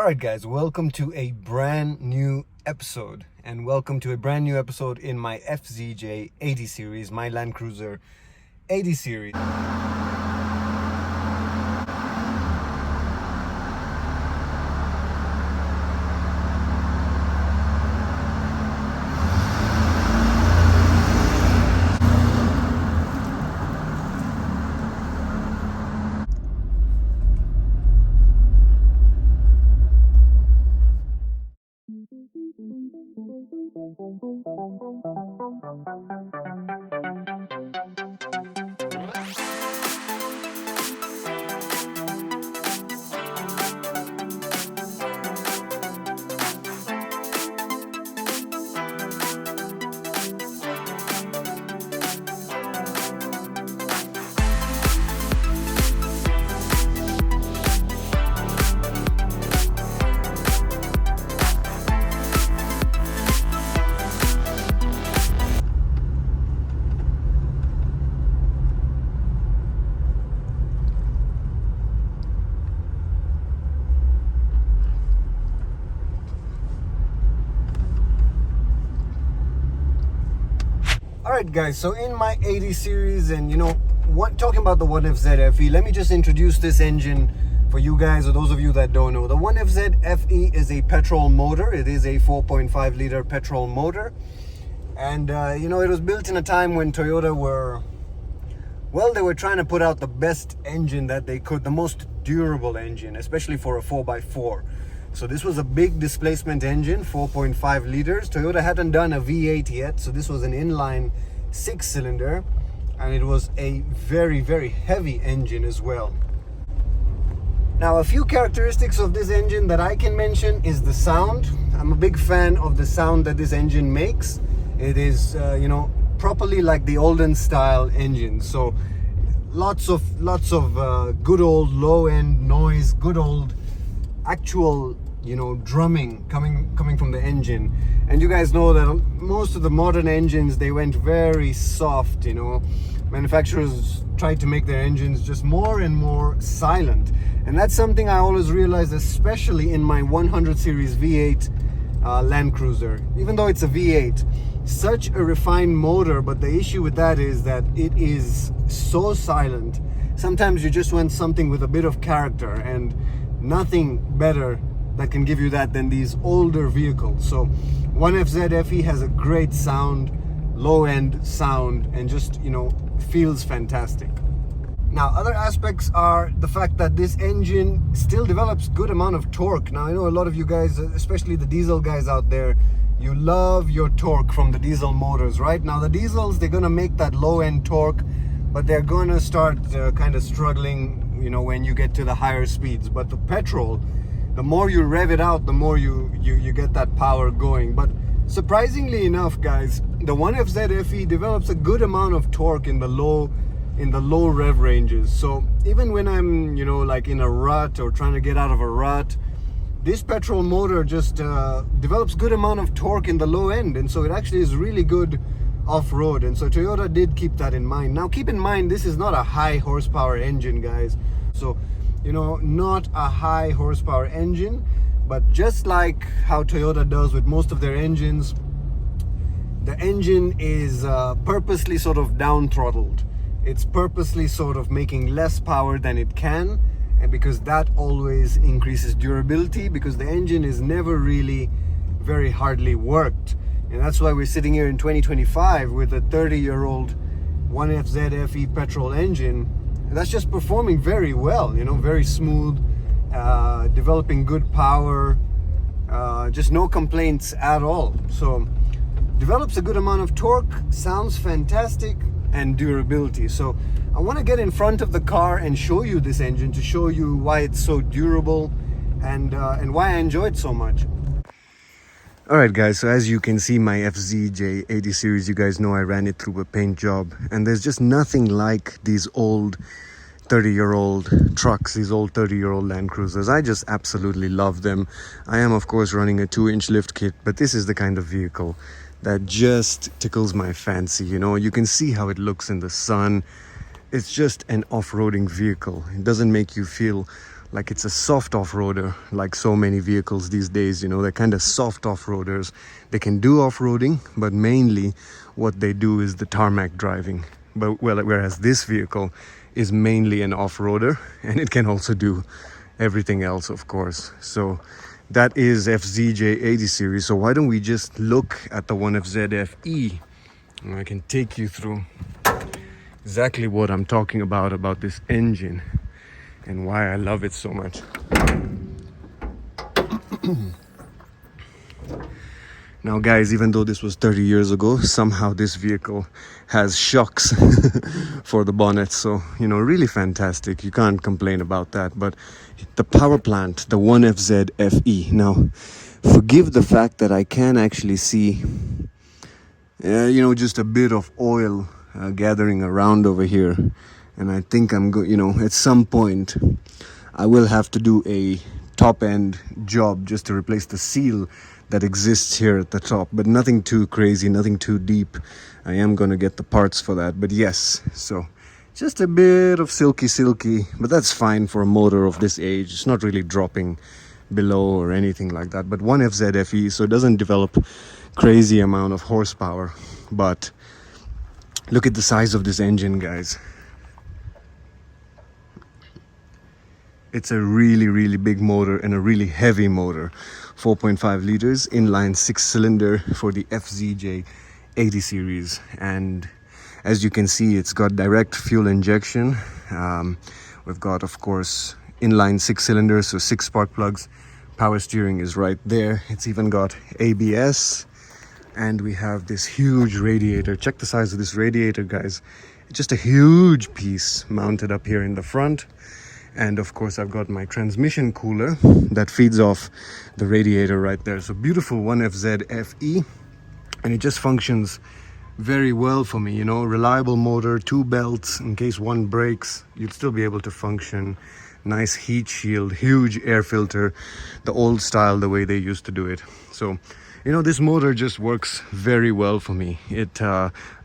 Alright guys, welcome to a brand new episode in my FZJ80 series, my Land Cruiser 80 series. Alright guys, so in my 80 series and talking about the 1FZ FE, let me just introduce this engine for you guys or those of you that don't know. The 1FZ FE is a petrol motor. It is a 4.5 liter petrol motor, and it was built in a time when Toyota they were trying to put out the best engine that they could, the most durable engine, especially for a 4x4. So this was a big displacement engine, 4.5 liters. Toyota hadn't done a V8 yet, so this was an inline 6 cylinder, and it was a very, very heavy engine as well. Now, a few characteristics of this engine that I can mention is the sound. I'm a big fan of the sound that this engine makes. It is, properly like the olden style engine. So lots of good old low-end noise, good old actual drumming coming from the engine. And you guys know that most of the modern engines, they went very soft. Manufacturers tried to make their engines just more and more silent, and that's something I always realized, especially in my 100 series V8 Land Cruiser. Even though it's a V8, such a refined motor, but the issue with that is that it is so silent. Sometimes you just want something with a bit of character, and nothing better that can give you that than these older vehicles. So 1FZ FE has a great sound, low-end sound, and just feels fantastic. Now, other aspects are the fact that this engine still develops good amount of torque. Now, I know a lot of you guys, especially the diesel guys out there, you love your torque from the diesel motors, right? Now, the diesels, they're gonna make that low-end torque, but they're gonna start kind of struggling when you get to the higher speeds. But the petrol, the more you rev it out, the more you get that power going. But surprisingly enough, guys, the 1FZ FE develops a good amount of torque in the low rev ranges. So even when I'm like in a rut or trying to get out of a rut, this petrol motor just develops good amount of torque in the low end, and so it actually is really good off-road. And so Toyota did keep that in mind. Now, keep in mind, this is not a high horsepower engine, guys. So not a high horsepower engine, but just like how Toyota does with most of their engines, the engine is purposely sort of down throttled. It's purposely sort of making less power than it can, and because that always increases durability, because the engine is never really very hardly worked. And that's why we're sitting here in 2025 with a 30-year-old 1FZ FE petrol engine that's just performing very well, very smooth, developing good power, just no complaints at all. So develops a good amount of torque, sounds fantastic, and durability. So I want to get in front of the car and show you this engine to show you why it's so durable and why I enjoy it so much. Alright guys, so as you can see, my FZJ80 series, you guys know I ran it through a paint job, and there's just nothing like these old 30-year-old trucks, these old 30-year-old Land Cruisers. I just absolutely love them. I am of course running a 2-inch lift kit, but this is the kind of vehicle that just tickles my fancy. You can see how it looks in the sun. It's just an off-roading vehicle. It doesn't make you feel like it's a soft off-roader, like so many vehicles these days. You know, they're kind of soft off-roaders. They can do off-roading, but mainly what they do is the tarmac driving. But well, whereas this vehicle is mainly an off-roader, and it can also do everything else, of course. So that is FZJ80 series. So why don't we just look at the 1FZ FE, and I can take you through exactly what I'm talking about this engine and why I love it so much. Now guys, even though this was 30 years ago, somehow this vehicle has shocks for the bonnet. So, you know, really fantastic. You can't complain about that. But the power plant, the 1FZ FE. Now, forgive the fact that I can actually see, you know, just a bit of oil gathering around over here. And I think you know, at some point, I will have to do a top end job just to replace the seal that exists here at the top, but nothing too crazy, nothing too deep. I am going to get the parts for that, but yes, so just a bit of silky, but that's fine for a motor of this age. It's not really dropping below or anything like that. But 1FZ FE, so it doesn't develop crazy amount of horsepower. But look at the size of this engine, guys. It's a really big motor and a really heavy motor. 4.5 liters, inline 6 cylinder for the FZJ80 series. And as you can see, it's got direct fuel injection. We've got, of course, inline 6 cylinder, so 6 spark plugs. Power steering is right there. It's even got ABS. And we have this huge radiator. Check the size of this radiator, guys. It's just a huge piece mounted up here in the front. And of course, I've got my transmission cooler that feeds off the radiator right there. So beautiful 1FZ FE, and it just functions very well for me. You know, reliable motor, 2 belts. In case one breaks, you'd still be able to function. Nice heat shield, huge air filter, the old style, the way they used to do it. So, you know, this motor just works very well for me. It,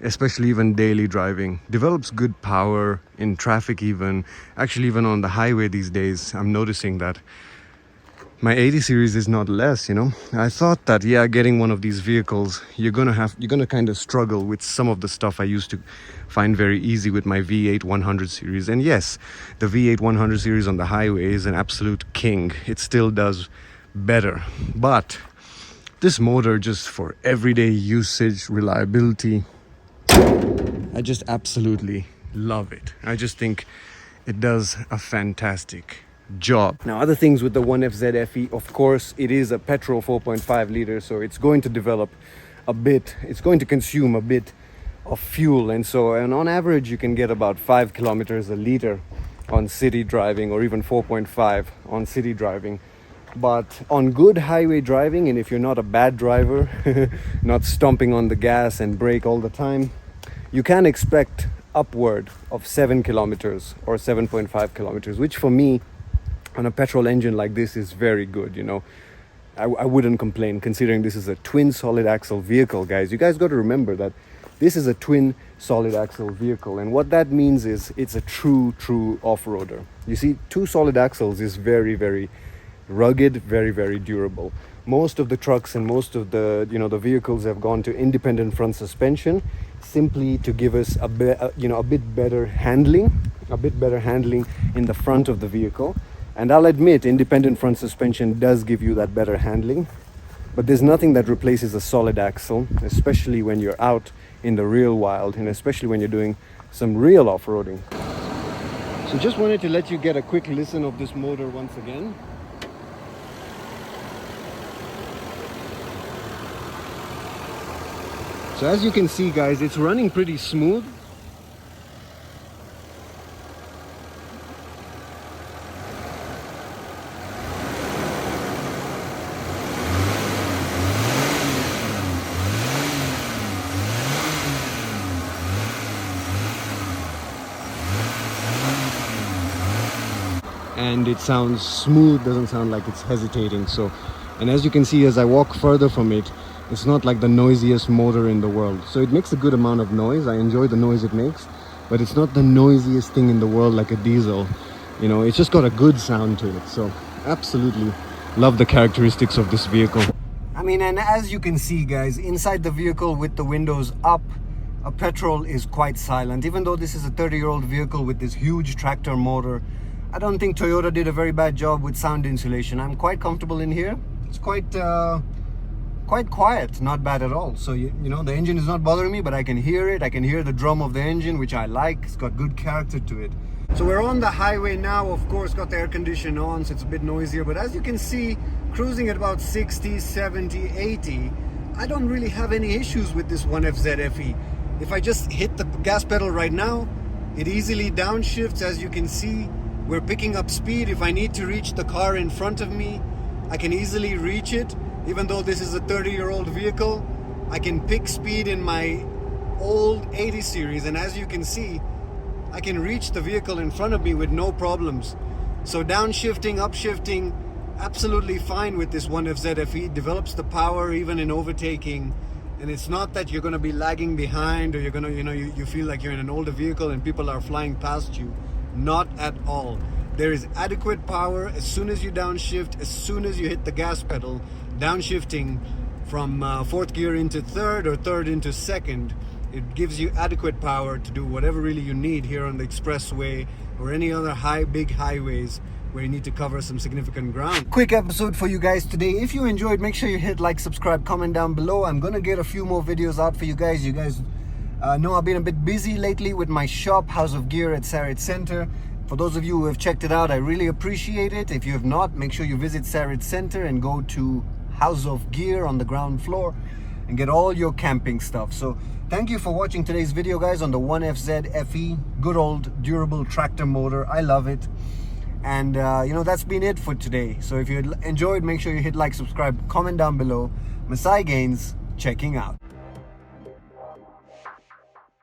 especially even daily driving, develops good power in traffic even. Actually, even on the highway these days, I'm noticing that my 80 series is not less, you know. I thought that, yeah, getting one of these vehicles, you're gonna kind of struggle with some of the stuff I used to find very easy with my V8 100 series. And yes, the V8 100 series on the highway is an absolute king. It still does better. But this motor, just for everyday usage, reliability, I just absolutely love it. I just think it does a fantastic job. Now, other things with the 1FZ FE, of course, it is a petrol 4.5 liter, so it's going to develop a bit, it's going to consume a bit of fuel. And on average, you can get about 5 kilometers a liter on city driving, or even 4.5 on city driving. But on good highway driving, and if you're not a bad driver, not stomping on the gas and brake all the time, you can expect upward of 7 kilometers or 7.5 kilometers, which for me, on a petrol engine like this, is very good. You know, I wouldn't complain, considering this is a twin solid axle vehicle, guys. You guys got to remember that this is a twin solid axle vehicle, and what that means is it's a true off-roader. You see, 2 solid axles is very rugged, very durable. Most of the trucks and most of the, you know, the vehicles have gone to independent front suspension, simply to give us a bit better handling in the front of the vehicle. And I'll admit, independent front suspension does give you that better handling, but there's nothing that replaces a solid axle, especially when you're out in the real wild, and especially when you're doing some real off-roading. So just wanted to let you get a quick listen of this motor once again. So as you can see, guys, it's running pretty smooth. And it sounds smooth, doesn't sound like it's hesitating. So, and as you can see, as I walk further from it, it's not like the noisiest motor in the world. So it makes a good amount of noise. I enjoy the noise it makes, but it's not the noisiest thing in the world like a diesel. You know, it's just got a good sound to it. So absolutely love the characteristics of this vehicle. I mean, and as you can see, guys, inside the vehicle with the windows up, a petrol is quite silent. Even though this is a 30-year-old vehicle with this huge tractor motor, I don't think Toyota did a very bad job with sound insulation. I'm quite comfortable in here. It's quite quiet, not bad at all. So you know, the engine is not bothering me, but I can hear it. I can hear the drum of the engine, which I like. It's got good character to it. So we're on the highway now. Of course, got the air conditioner on, so it's a bit noisier, but as you can see, cruising at about 60, 70, 80, I don't really have any issues with this 1FZ FE. If I just hit the gas pedal right now, it easily downshifts. As you can see, we're picking up speed. If I need to reach the car in front of me, I can easily reach it. Even though this is a 30-year-old vehicle, I can pick speed in my old 80 series, and as you can see, I can reach the vehicle in front of me with no problems. So downshifting, upshifting, absolutely fine with this 1FZ FE. Develops the power even in overtaking, and it's not that you're going to be lagging behind, or you're going to, you feel like you're in an older vehicle and people are flying past you. Not at all. There is adequate power as soon as you downshift, as soon as you hit the gas pedal. Downshifting from fourth gear into third or third into second, it gives you adequate power to do whatever really you need here on the expressway or any other big highways where you need to cover some significant ground. Quick episode for you guys today. If you enjoyed, make sure you hit like, subscribe, comment down below. I'm gonna get a few more videos out for you guys. You guys know I've been a bit busy lately with my shop, House of Gear at Sarit Center. For those of you who have checked it out, I really appreciate it. If you have not, make sure you visit Sarit Center and go to House of Gear on the ground floor and get all your camping stuff. So thank you for watching today's video, guys, on the 1FZ FE. Good old durable tractor motor. I love it. And you know, that's been it for today. So if you enjoyed, make sure you hit like, subscribe, comment down below. Masai Gaines checking out.